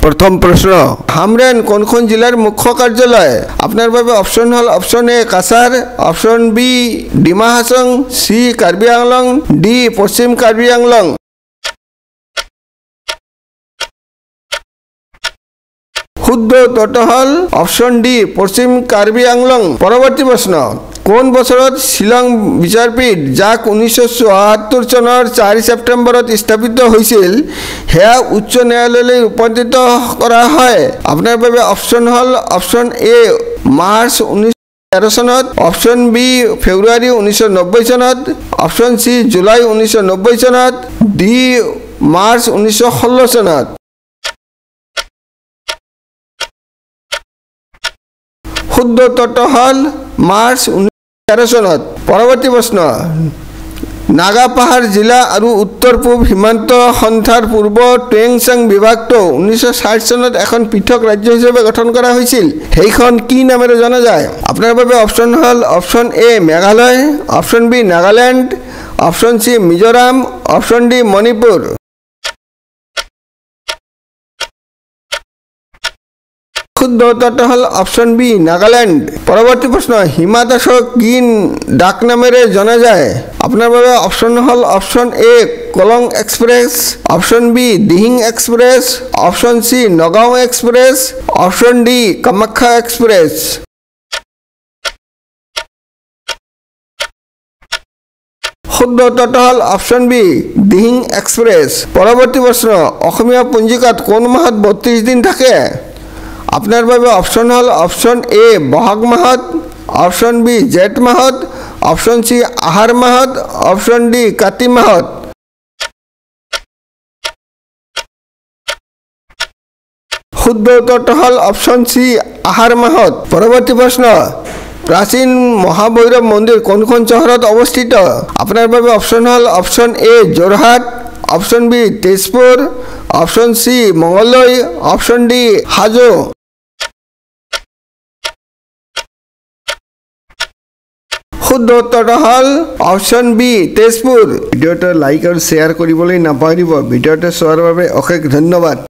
प्रथम प्रश्न हामरेन कोनखन जिलार मुख्य कार्यालय आपनार भावे ऑप्शन हल option A Kasar option B Dima हासं C Karbi आंगलং D पश्चिम कार्बी आंगलং शुद्ध उत्तर हल ऑप्शन डी पश्चिम कार्बी आंगलং परवर्ती प्रश्न কোন বছৰত শিলং বিচাৰপীঠ যাক 1974 চনৰ 4 ছেপ্টেম্বৰত স্থাপিত হৈছিল হেয়া উচ্চ ন্যায়ালয়লৈ ৰূপান্তৰিত কৰা হয় আপোনাৰ বাবে অপচন হল অপচন এ মাৰ্চ 1913 চনত অপচন বি ফেব্ৰুৱাৰী 1990 চনত অপচন সি জুলাই 1990 চনত ডি মাৰ্চ 1916 চনত শুদ্ধ উত্তৰ হল মাৰ্চ 1913 চনত পৰৱৰ্তী প্ৰশ্ন নাগা পাহাৰ জিলা আৰু উত্তৰ পূব সীমান্ত সন্থাৰ পূৰ্ব টুৱেংচাং বিভাগটো 1960 চনত এখন পৃথক ৰাজ্য হিচাপে গঠন কৰা হৈছিল সেইখন কি নামেৰে জনা যায় আপোনাৰ বাবে অপচন হল option A Meghalaya option B Nagaland option C Mizoram option D Manipur শুদ্ধ উত্তৰটো হল অপচন বি নাগালেণ্ড পৰৱৰ্তী প্ৰশ্ন হিমা দাসক কি ডাক নামেৰে জনা যায় আপোনাৰ বাবে অপচন হল option A Kolong express option B Dihing express option C Nagaon express option D Kamakhya express শুদ্ধ উত্তৰটো হল অপচন বি দিহিং এক্সপ্ৰেছ পৰৱৰ্তী প্ৰশ্ন অসমীয়া পঞ্জিকাত কোন মাহত 32 দিন থাকে আপনার বাবে অপশন হল অপশন এ বহাগ মাহত অপশন বি জেঠ মাহত অপশন সি আহার মাহত অপশন ডি কাতি মাহত শুদ্ধ উত্তৰটো হল অপশন সি আহাৰ মাহত পৰৱৰ্তী প্ৰশ্ন প্ৰাচীন মহাভৈৰৱ মন্দিৰ কোনখন চহৰত অৱস্থিত আপোনাৰ বাবে অপশন হল option A Jorhat option B Tezpur option C Mangaldai option D Hajo শুদ্ধ উত্তৰটো হল অপশন বি তেজপুৰ ভিডিঅ'টো লাইক আৰু শ্বেয়াৰ কৰিবলৈ নাপাহৰিব ভিডিঅ'টো চোৱাৰ বাবে অশেষ ধন্যবাদ।